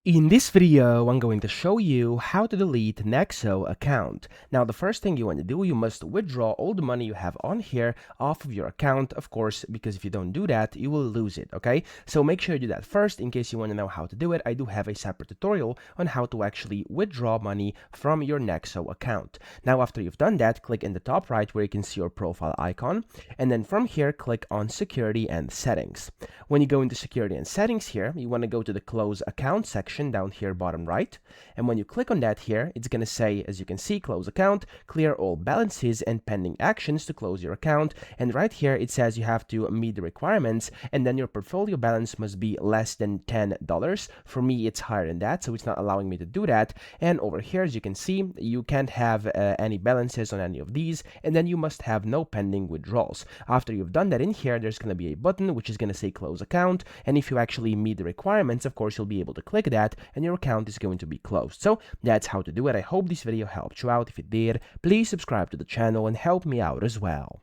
In this video, I'm going to show you how to delete Nexo account. Now, the first thing you want to do, you must withdraw all the money you have on here off of your account, of course, because if you don't do that, you will lose it, okay? So make sure you do that first. In case you want to know how to do it, I do have a separate tutorial on how to actually withdraw money from your Nexo account. Now, after you've done that, click in the top right where you can see your profile icon, and then from here, click on Security and Settings. When you go into Security and Settings here, you want to go to the Close Account section down here bottom right, and when you click on that here, it's going to say, as you can see, close account, clear all balances and pending actions to close your account, and right here it says you have to meet the requirements, and then your portfolio balance must be less than $10. For me, it's higher than that, so it's not allowing me to do that. And over here, as you can see, you can't have any balances on any of these, and then you must have no pending withdrawals. After you've done that in here, there's going to be a button which is going to say close account, and if you actually meet the requirements, of course, you'll be able to click that and your account is going to be closed. So that's how to do it. I hope this video helped you out. If it did, please subscribe to the channel and help me out as well.